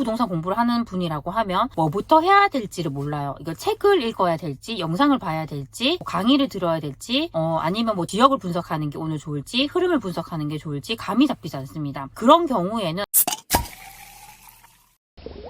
부동산 공부를 하는 분이라고 하면 뭐부터 해야 될지를 몰라요. 이거 책을 읽어야 될지, 영상을 봐야 될지, 강의를 들어야 될지, 아니면 뭐 지역을 분석하는 게 오늘 좋을지, 흐름을 분석하는 게 좋을지 감이 잡히지 않습니다. 그런 경우에는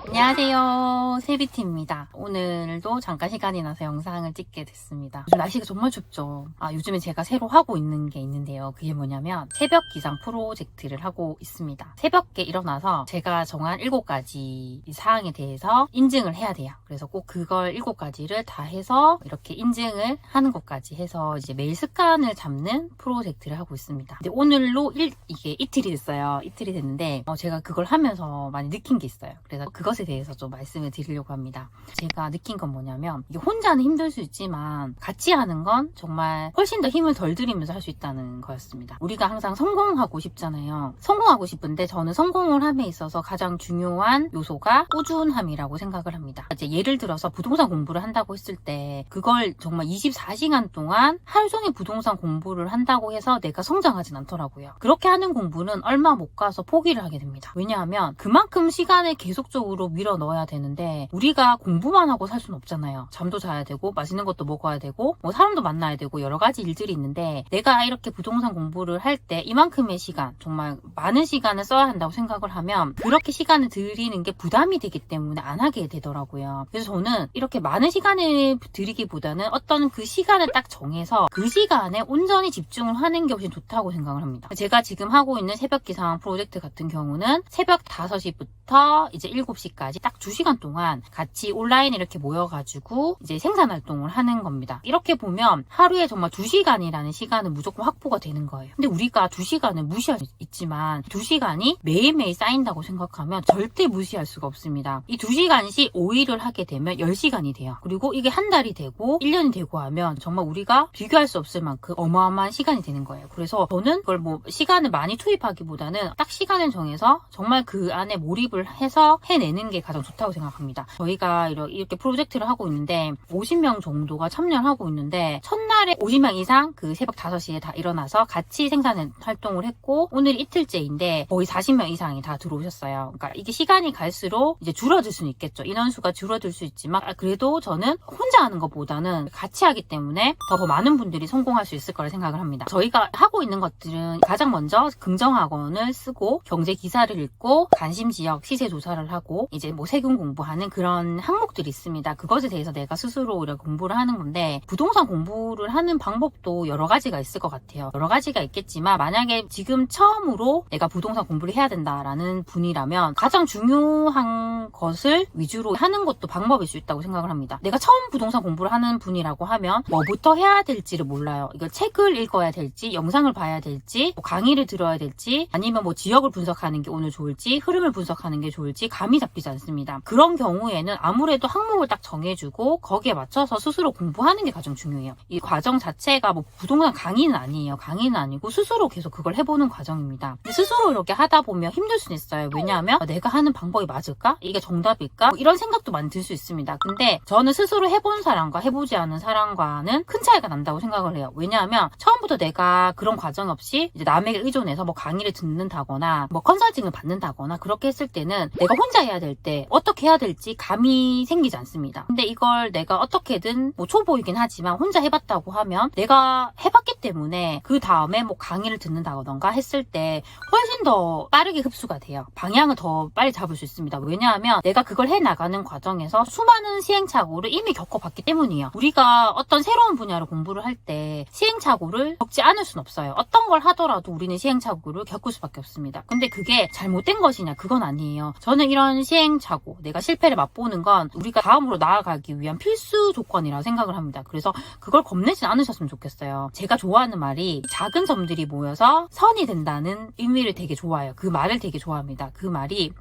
안녕하세요, 세비티입니다. 오늘도 잠깐 시간이 나서 영상을 찍게 됐습니다. 요즘 날씨가 정말 춥죠. 요즘에 제가 새로 하고 있는 게 있는데요. 그게 뭐냐면 새벽 기상 프로젝트를 하고 있습니다. 새벽에 일어나서 제가 정한 7가지 사항에 대해서 인증을 해야 돼요. 그래서 꼭 그걸 7가지를 다 해서 이렇게 인증을 하는 것까지 해서 이제 매일 습관을 잡는 프로젝트를 하고 있습니다. 근데 오늘로 이게 이틀이 됐어요. 이틀이 됐는데 제가 그걸 하면서 많이 느낀 게 있어요. 그래서 그것에 대해서 좀 말씀을 드리려고 합니다. 제가 느낀 건 뭐냐면 이게 혼자는 힘들 수 있지만 같이 하는 건 정말 훨씬 더 힘을 덜 들이면서 할 수 있다는 거였습니다. 우리가 항상 성공하고 싶잖아요. 성공하고 싶은데 저는 성공을 함에 있어서 가장 중요한 요소가 꾸준함이라고 생각을 합니다. 이제 예를 들어서 부동산 공부를 한다고 했을 때 그걸 정말 24시간 동안 하루 종일 부동산 공부를 한다고 해서 내가 성장하진 않더라고요. 그렇게 하는 공부는 얼마 못 가서 포기를 하게 됩니다. 왜냐하면 그만큼 시간을 계속적으로 밀어 넣어야 되는데 우리가 공부만 하고 살 수는 없잖아요. 잠도 자야 되고 맛있는 것도 먹어야 되고 뭐 사람도 만나야 되고 여러 가지 일들이 있는데 내가 이렇게 부동산 공부를 할 때 이만큼의 시간, 정말 많은 시간을 써야 한다고 생각을 하면 그렇게 시간을 들이는 게 부담이 되기 때문에 안 하게 되더라고요. 그래서 저는 이렇게 많은 시간을 들이기보다는 어떤 그 시간을 딱 정해서 그 시간에 온전히 집중을 하는 게 훨씬 좋다고 생각을 합니다. 제가 지금 하고 있는 새벽 기상 프로젝트 같은 경우는 새벽 5시부터 이제 7시까지 딱 2시간 동안 같이 온라인에 이렇게 모여가지고 이제 생산활동을 하는 겁니다. 이렇게 보면 하루에 정말 2시간이라는 시간은 무조건 확보가 되는 거예요. 근데 우리가 2시간을 무시할 수 있지만 2시간이 매일매일 쌓인다고 생각하면 절대 무시할 수가 없습니다. 이 2시간씩 5일을 하게 되면 10시간이 돼요. 그리고 이게 한 달이 되고 1년이 되고 하면 정말 우리가 비교할 수 없을 만큼 어마어마한 시간이 되는 거예요. 그래서 저는 그걸 뭐 시간을 많이 투입하기보다는 딱 시간을 정해서 정말 그 안에 몰입을 해서 해내는 게 가장 좋다고 생각합니다. 저희가 이렇게 프로젝트를 하고 있는데 50명 정도가 참여를 하고 있는데 첫날에 50명 이상 그 새벽 5시에 다 일어나서 같이 생산 활동을 했고 오늘 이틀째인데 거의 40명 이상이 다 들어오셨어요. 그러니까 이게 시간이 갈수록 이제 줄어들 수는 있겠죠. 인원수가 줄어들 수 있지만 그래도 저는 혼자 하는 것보다는 같이 하기 때문에 더 많은 분들이 성공할 수 있을 거라 생각을 합니다. 저희가 하고 있는 것들은 가장 먼저 긍정학원을 쓰고 경제 기사를 읽고 관심 지역 시세 조사를 하고 이제 뭐 세금 공부하는 그런 항목들이 있습니다. 그것에 대해서 내가 스스로 이렇게 공부를 하는 건데 부동산 공부를 하는 방법도 여러 가지가 있을 것 같아요. 여러 가지가 있겠지만 만약에 지금 처음으로 내가 부동산 공부를 해야 된다라는 분이라면 가장 중요한 것을 위주로 하는 것도 방법일 수 있다고 생각을 합니다. 내가 처음 부동산 공부를 하는 분이라고 하면 뭐부터 해야 될지를 몰라요. 이걸 책을 읽어야 될지, 영상을 봐야 될지, 뭐 강의를 들어야 될지, 아니면 뭐 지역을 분석하는 게 오늘 좋을지, 흐름을 분석하는 게 좋을지 감이 잡히지 않습니다. 그런 경우에는 아무래도 항목을 딱 정해주고 거기에 맞춰서 스스로 공부하는 게 가장 중요해요. 이 과정 자체가 뭐 부동산 강의는 아니에요. 강의는 아니고 스스로 계속 그걸 해보는 과정입니다. 근데 스스로 이렇게 하다 보면 힘들 수는 있어요. 왜냐하면 내가 하는 방법이 맞을까? 이게 정답일까? 뭐 이런 생각도 많이 들 수 있습니다. 근데 저는 스스로 해본 사람과 해보지 않은 사람과는 큰 차이가 난다고 생각을 해요. 왜냐하면 처음부터 내가 그런 과정 없이 이제 남에게 의존해서 뭐 강의를 듣는다거나 뭐 컨설팅을 받는다거나 그렇게 했을 때는 내가 혼자 해야 될 때 어떻게 해야 될지 감이 생기지 않습니다. 근데 이걸 내가 어떻게든 뭐 초보이긴 하지만 혼자 해봤다고 하면 내가 해봤기 때문에 그 다음에 뭐 강의를 듣는다던가 했을 때 훨씬 더 빠르게 흡수가 돼요. 방향을 더 빨리 잡을 수 있습니다. 왜냐하면 내가 그걸 해나가는 과정에서 수많은 시행착오를 이미 겪어봤기 때문이에요. 우리가 어떤 새로운 분야를 공부를 할 때 시행착오를 겪지 않을 수는 없어요. 어떤 걸 하더라도 우리는 시행착오를 겪을 수밖에 없습니다. 근데 그게 잘못된 것이냐? 그건 아니에요. 저는 이런 시행착오, 내가 실패를 맛보는 건 우리가 다음으로 나아가기 위한 필수 조건이라고 생각을 합니다. 그래서 그걸 겁내지 않으셨으면 좋겠어요. 제가 좋아하는 말이 작은 점들이 모여서 선이 된다는 의미를 되게 좋아해요. 그 말을 되게 좋아합니다. 그 말이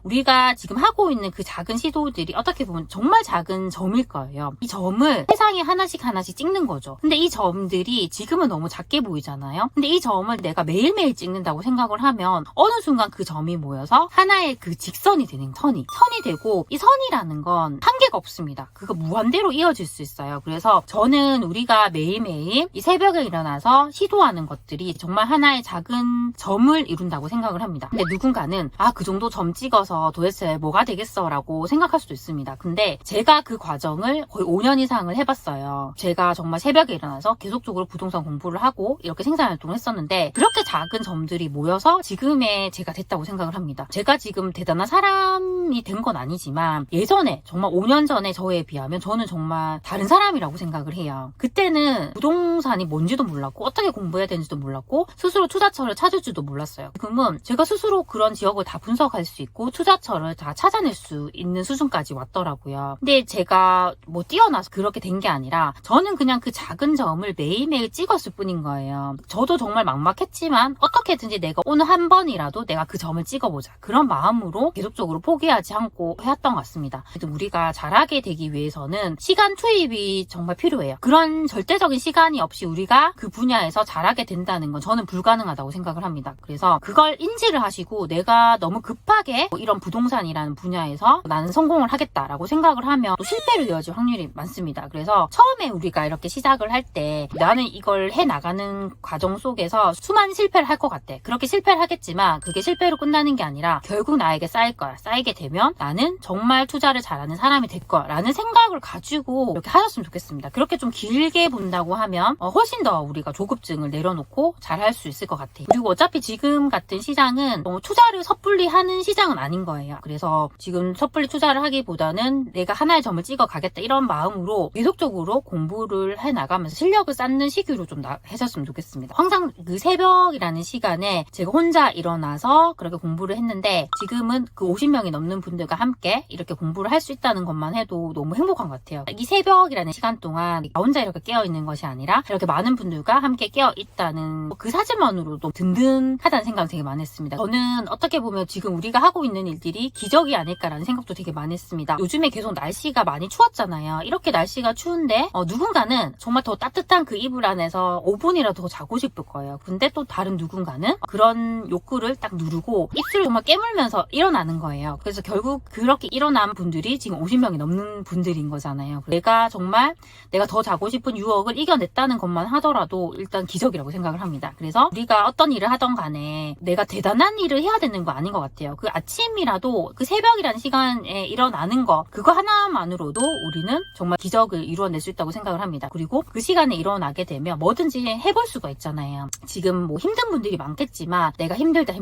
우리가 지금 하고 있는 그 작은 시도들이 어떻게 보면 정말 작은 점일 거예요. 이 점을 세상에 하나씩 찍는 거죠. 근데 이 점들이 지금은 너무 작게 보이잖아요. 근데 이 점을 내가 매일매일 찍는다고 생각을 하면 어느 순간 그 점이 모여서 하나의 그 직선이 되는, 선이 되고, 이 선이라는 건 한계가 없습니다. 그거 무한대로 이어질 수 있어요. 그래서 저는 우리가 매일매일 이 새벽에 일어나서 시도하는 것들이 정말 하나의 작은 점을 이룬다고 생각을 합니다. 근데 누군가는 그 정도 점 찍어서 도대체 뭐가 되겠어 라고 생각할 수도 있습니다. 근데 제가 그 과정을 거의 5년 이상을 해봤어요. 제가 정말 새벽에 일어나서 계속적으로 부동산 공부를 하고 이렇게 생산활동을 했었는데, 그렇게 작은 점들이 모여서 지금의 제가 됐다고 생각을 합니다. 제가 지금 대단한 사람이 된 건 아니지만 예전에 정말 5년 전에 저에 비하면 저는 정말 다른 사람이라고 생각을 해요. 그때는 부동산이 뭔지도 몰랐고 어떻게 공부해야 되는지도 몰랐고 스스로 투자처를 찾을 줄도 몰랐어요. 지금은 제가 스스로 그런 지역을 다 분석할 수 있고 투자처를 다 찾아낼 수 있는 수준까지 왔더라고요. 근데 제가 뭐 뛰어나서 그렇게 된 게 아니라 저는 그냥 그 작은 점을 매일매일 찍었을 뿐인 거예요. 저도 정말 막막했지만 어떻게든지 내가 오늘 한 번이라도 내가 그 점을 찍어보자, 그런 마음으로 계속적으로 포기하지 않고 해왔던 것 같습니다. 그래도 우리가 잘하게 되기 위해서는 시간 투입이 정말 필요해요. 그런 절대적인 시간이 없이 우리가 그 분야에서 잘하게 된다는 건 저는 불가능하다고 생각을 합니다. 그래서 그걸 인지를 하시고 내가 너무 급하게 이런 부동산이라는 분야에서 나는 성공을 하겠다라고 생각을 하면 또 실패로 이어질 확률이 많습니다. 그래서 처음에 우리가 이렇게 시작을 할 때 나는 이걸 해나가는 과정 속에서 수많은 실패를 할 것 같아. 그렇게 실패를 하겠지만 그게 실패로 끝나는 게 아니라 결국 나에게 쌓일 거야. 쌓이게 되면 나는 정말 투자를 잘하는 사람이 될 거야 라는 생각을 가지고 이렇게 하셨으면 좋겠습니다. 그렇게 좀 길게 본다고 하면 훨씬 더 우리가 조급증을 내려놓고 잘할 수 있을 것 같아요. 그리고 어차피 지금 같은 시장은 투자를 섣불리 하는 시장은 아닌 거예요. 그래서 지금 섣불리 투자를 하기보다는 내가 하나의 점을 찍어 가겠다 이런 마음으로 계속적으로 공부를 해나가면서 실력을 쌓는 시기로 좀 하셨으면 좋겠습니다. 항상 그 새벽이라는 시간에 제가 혼자 일어나서 그렇게 공부를 했는데 지금은 그 50명이 넘는 분들과 함께 이렇게 공부를 할 수 있다는 것만 해도 너무 행복한 것 같아요. 이 새벽이라는 시간 동안 나 혼자 이렇게 깨어있는 것이 아니라 이렇게 많은 분들과 함께 깨어있다는 그 사실만으로도 든든하다는 생각을 되게 많이 했습니다. 저는 어떻게 보면 지금 우리가 하고 있는 일들이 기적이 아닐까라는 생각도 되게 많이 했습니다. 요즘에 계속 날씨가 많이 추웠잖아요. 이렇게 날씨가 추운데 누군가는 정말 더 따뜻한 그 이불 안에서 5분이라도 더 자고 싶을 거예요. 근데 또 다른 누군가는 그런 욕구를 딱 누르고 입술을 정말 깨물면서 일어나는 거예요. 그래서 결국 그렇게 일어난 분들이 지금 50명이 넘는 분들인 거잖아요. 내가 정말 내가 더 자고 싶은 유혹을 이겨냈다는 것만 하더라도 일단 기적이라고 생각을 합니다. 그래서 우리가 어떤 일을 하던 간에 내가 대단한 일을 해야 되는 거 아닌 것 같아요. 그 아침이라도 그 새벽이라는 시간에 일어나는 거, 그거 하나만으로도 우리는 정말 기적을 이루어낼 수 있다고 생각을 합니다. 그리고 그 시간에 일어나게 되면 뭐든지 해볼 수가 있잖아요. 지금 뭐 힘든 분들이 많겠지만 내가 힘들다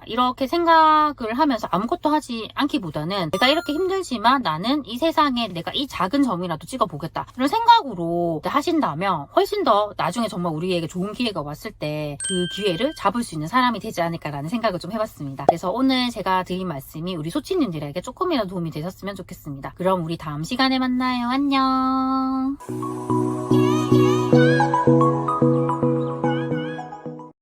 이렇게 생각을 하면서 아무것도 하지 않기보다는 내가 이렇게 힘들지만 나는 이 세상에 내가 이 작은 점이라도 찍어보겠다 이런 생각으로 하신다면 훨씬 더 나중에 정말 우리에게 좋은 기회가 왔을 때 그 기회를 잡을 수 있는 사람이 되지 않을까라는 생각을 좀 해봤습니다. 그래서 오늘 제가 드린 말씀이 우리 소치님들에게 조금이라도 도움이 되셨으면 좋겠습니다. 그럼 우리 다음 시간에 만나요. 안녕.